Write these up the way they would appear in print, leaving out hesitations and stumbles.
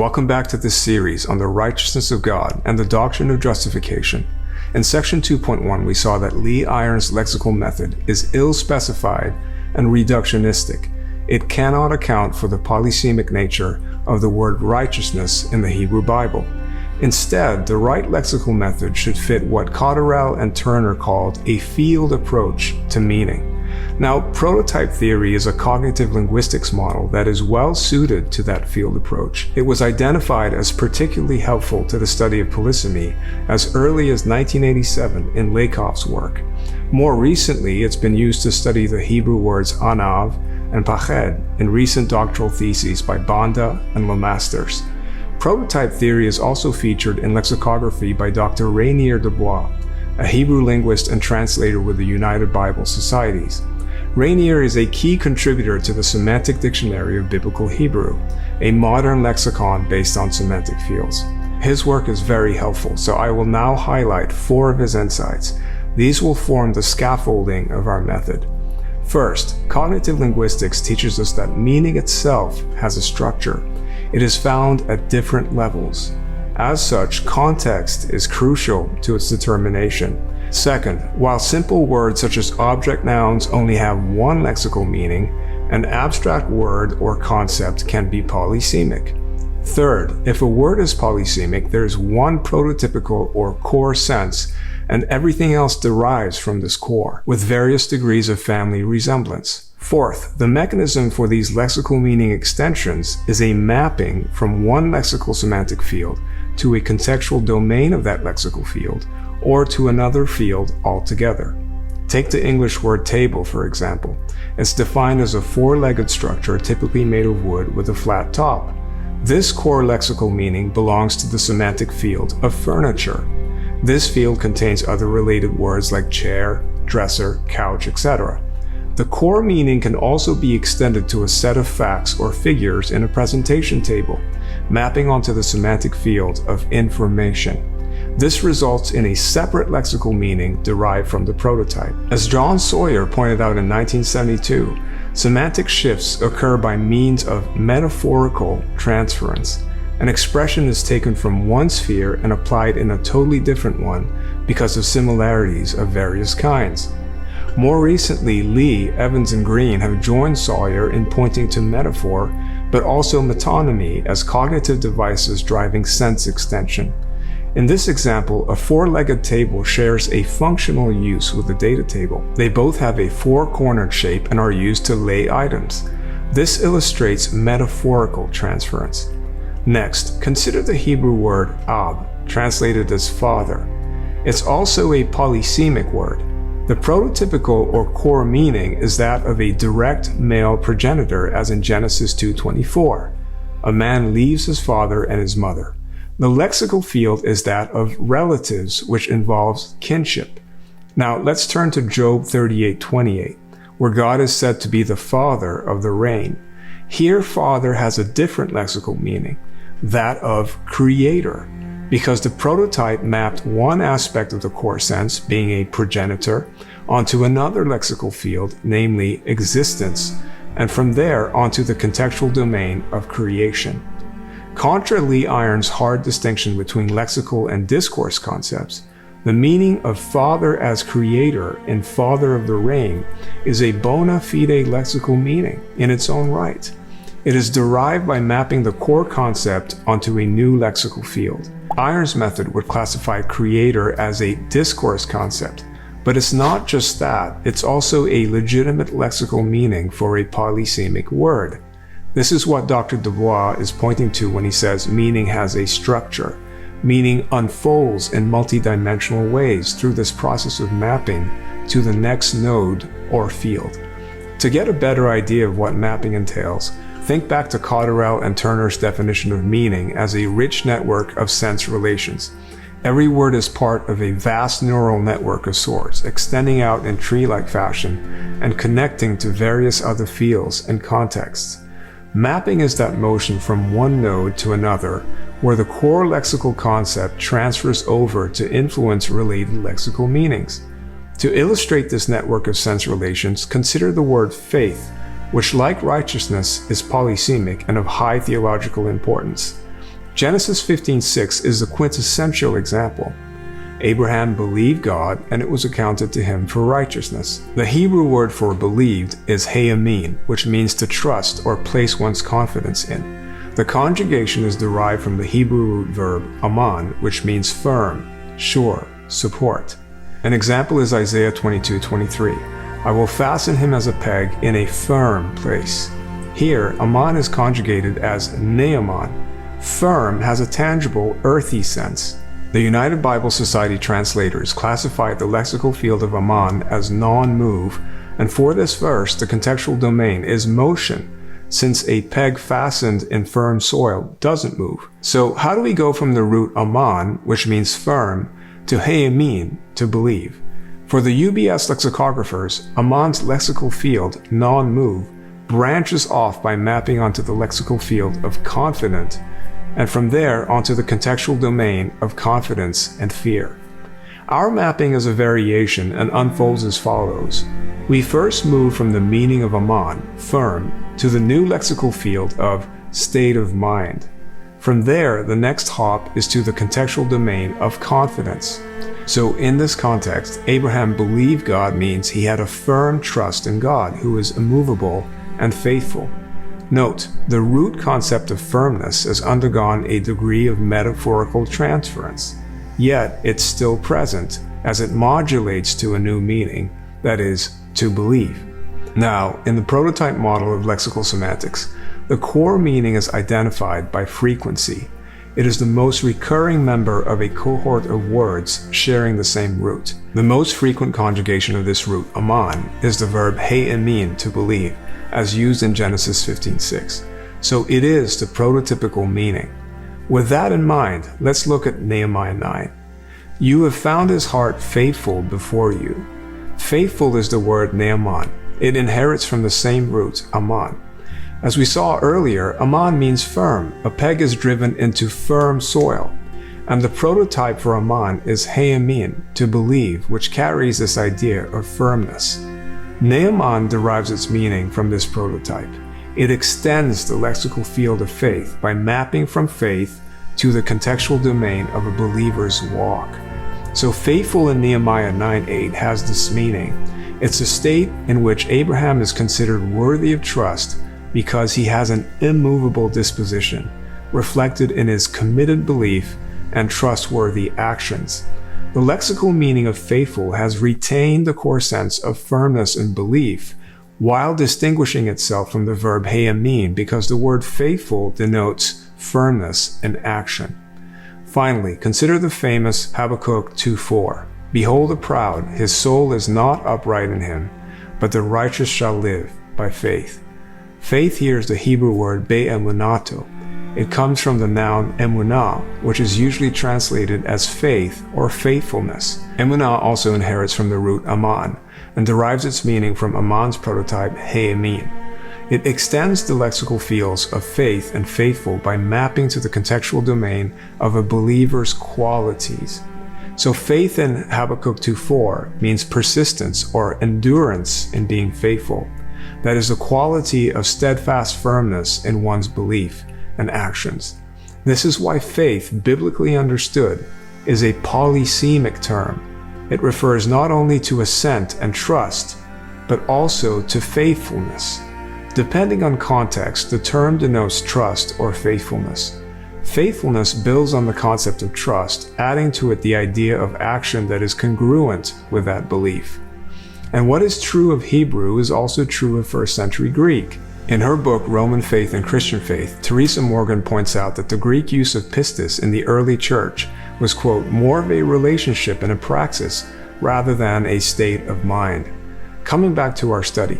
Welcome back to this series on the righteousness of God and the doctrine of justification. In section 2.1, we saw that Lee Irons' lexical method is ill-specified and reductionistic. It cannot account for the polysemic nature of the word righteousness in the Hebrew Bible. Instead, the right lexical method should fit what Cotterell and Turner called a field approach to meaning. Now, prototype theory is a cognitive linguistics model that is well suited to that field approach. It was identified as particularly helpful to the study of polysemy as early as 1987 in Lakoff's work. More recently, it's been used to study the Hebrew words anav and pached in recent doctoral theses by Banda and Lemasters. Prototype theory is also featured in lexicography by Dr. Rainier Dubois, a Hebrew linguist and translator with the United Bible Societies. Rainier is a key contributor to the Semantic Dictionary of Biblical Hebrew, a modern lexicon based on semantic fields. His work is very helpful, so I will now highlight 4 of his insights. These will form the scaffolding of our method. First, cognitive linguistics teaches us that meaning itself has a structure. It is found at different levels. As such, context is crucial to its determination. Second, while simple words such as object nouns only have one lexical meaning, an abstract word or concept can be polysemic. Third, if a word is polysemic, there is one prototypical or core sense, and everything else derives from this core, with various degrees of family resemblance. Fourth, the mechanism for these lexical meaning extensions is a mapping from one lexical semantic field to a contextual domain of that lexical field, or to another field altogether. Take the English word table, for example. It's defined as a 4-legged structure typically made of wood with a flat top. This core lexical meaning belongs to the semantic field of furniture. This field contains other related words like chair, dresser, couch, etc. The core meaning can also be extended to a set of facts or figures in a presentation table, mapping onto the semantic field of information. This results in a separate lexical meaning derived from the prototype. As John Sawyer pointed out in 1972, semantic shifts occur by means of metaphorical transference. An expression is taken from one sphere and applied in a totally different one because of similarities of various kinds. More recently, Lee, Evans, and Green have joined Sawyer in pointing to metaphor, but also metonymy as cognitive devices driving sense extension. In this example, a 4-legged table shares a functional use with the data table. They both have a 4-cornered shape and are used to lay items. This illustrates metaphorical transference. Next, consider the Hebrew word ab, translated as father. It's also a polysemic word. The prototypical or core meaning is that of a direct male progenitor, as in Genesis 2:24. A man leaves his father and his mother. The lexical field is that of relatives, which involves kinship. Now let's turn to Job 38:28, where God is said to be the father of the rain. Here, father has a different lexical meaning, that of creator, because the prototype mapped one aspect of the core sense, being a progenitor, onto another lexical field, namely existence, and from there onto the contextual domain of creation. Contra Lee Irons' hard distinction between lexical and discourse concepts, the meaning of father as creator in father of the rain is a bona fide lexical meaning in its own right. It is derived by mapping the core concept onto a new lexical field. Irons' method would classify creator as a discourse concept, but it's not just that, it's also a legitimate lexical meaning for a polysemic word. This is what Dr. Dubois is pointing to when he says meaning has a structure. Meaning unfolds in multidimensional ways through this process of mapping to the next node or field. To get a better idea of what mapping entails, think back to Cotterell and Turner's definition of meaning as a rich network of sense relations. Every word is part of a vast neural network of sorts, extending out in tree-like fashion and connecting to various other fields and contexts. Mapping is that motion from one node to another, where the core lexical concept transfers over to influence related lexical meanings. To illustrate this network of sense relations, consider the word faith, which, like righteousness, is polysemic and of high theological importance. Genesis 15:6 is the quintessential example. Abraham believed God, and it was accounted to him for righteousness. The Hebrew word for believed is hayamin, which means to trust or place one's confidence in. The conjugation is derived from the Hebrew root verb aman, which means firm, sure, support. An example is Isaiah 22:23. I will fasten him as a peg in a firm place. Here, aman is conjugated as neaman. Firm has a tangible, earthy sense. The United Bible Society translators classified the lexical field of aman as non-move, and for this verse, the contextual domain is motion, since a peg fastened in firm soil doesn't move. So how do we go from the root aman, which means firm, to hayamin, to believe? For the UBS lexicographers, aman's lexical field, non-move, branches off by mapping onto the lexical field of confident, and from there onto the contextual domain of confidence and fear. Our mapping is a variation and unfolds as follows. We first move from the meaning of aman, firm, to the new lexical field of state of mind. From there, the next hop is to the contextual domain of confidence. So in this context, Abraham believed God means he had a firm trust in God, who is immovable and faithful. Note, the root concept of firmness has undergone a degree of metaphorical transference, yet it's still present as it modulates to a new meaning, that is, to believe. Now, in the prototype model of lexical semantics, the core meaning is identified by frequency. It is the most recurring member of a cohort of words sharing the same root. The most frequent conjugation of this root, aman, is the verb hayamin, to believe, as used in Genesis 15:6. So it is the prototypical meaning. With that in mind, let's look at Nehemiah 9. You have found his heart faithful before you. Faithful is the word neaman. It inherits from the same root, aman. As we saw earlier, aman means firm. A peg is driven into firm soil. And the prototype for aman is hayamin, to believe, which carries this idea of firmness. Neaman derives its meaning from this prototype. It extends the lexical field of faith by mapping from faith to the contextual domain of a believer's walk. So faithful in Nehemiah 9:8 has this meaning. It's a state in which Abraham is considered worthy of trust because he has an immovable disposition, reflected in his committed belief and trustworthy actions. The lexical meaning of faithful has retained the core sense of firmness and belief, while distinguishing itself from the verb hayamin, because the word faithful denotes firmness and action. Finally, consider the famous Habakkuk 2:4. Behold the proud, his soul is not upright in him, but the righteous shall live by faith. Faith here is the Hebrew word be'emunato. It comes from the noun emunah, which is usually translated as faith or faithfulness. Emunah also inherits from the root aman and derives its meaning from aman's prototype hayamin. It extends the lexical fields of faith and faithful by mapping to the contextual domain of a believer's qualities. So faith in Habakkuk 2:4 means persistence or endurance in being faithful. That is the quality of steadfast firmness in one's belief and actions. This is why faith, biblically understood, is a polysemic term. It refers not only to assent and trust, but also to faithfulness. Depending on context, the term denotes trust or faithfulness. Faithfulness builds on the concept of trust, adding to it the idea of action that is congruent with that belief. And what is true of Hebrew is also true of first century Greek. In her book, Roman Faith and Christian Faith, Teresa Morgan points out that the Greek use of pistis in the early church was, quote, more of a relationship and a praxis rather than a state of mind. Coming back to our study,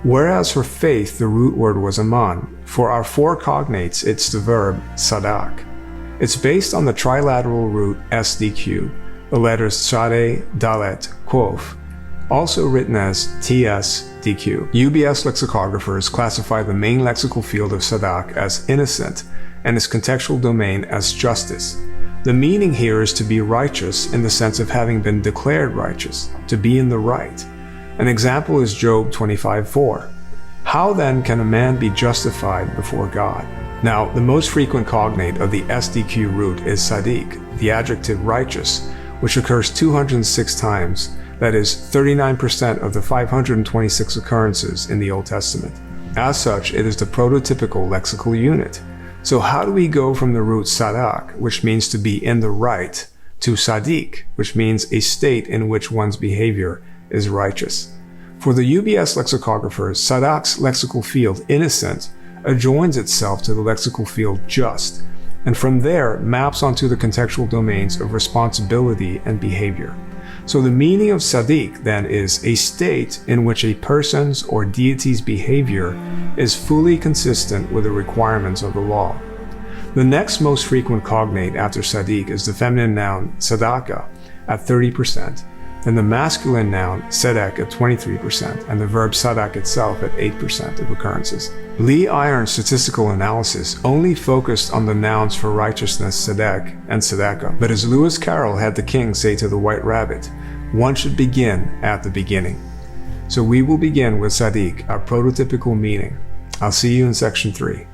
whereas for faith the root word was aman, for our four cognates it's the verb sadak. It's based on the trilateral root SDQ, the letters Shade, Dalet, Quof, also written as TSDQ. UBS lexicographers classify the main lexical field of sadak as innocent and its contextual domain as justice. The meaning here is to be righteous in the sense of having been declared righteous, to be in the right. An example is Job 25:4. How then can a man be justified before God? Now, the most frequent cognate of the SDQ root is Sadiq, the adjective righteous, which occurs 206 times, that is 39% of the 526 occurrences in the Old Testament. As such, it is the prototypical lexical unit. So how do we go from the root sadak, which means to be in the right, to Sadiq, which means a state in which one's behavior is righteous? For the UBS lexicographers, sadak's lexical field, innocent, adjoins itself to the lexical field just, and from there maps onto the contextual domains of responsibility and behavior. So the meaning of Sadiq then is a state in which a person's or deity's behavior is fully consistent with the requirements of the law. The next most frequent cognate after Sadiq is the feminine noun sadaka at 30%, and the masculine noun sedek at 23%, and the verb sadak itself at 8% of occurrences. Lee Iron's statistical analysis only focused on the nouns for righteousness sedek and sedeka, but as Lewis Carroll had the king say to the white rabbit, one should begin at the beginning. So we will begin with Sadiq, our prototypical meaning. I'll see you in section 3.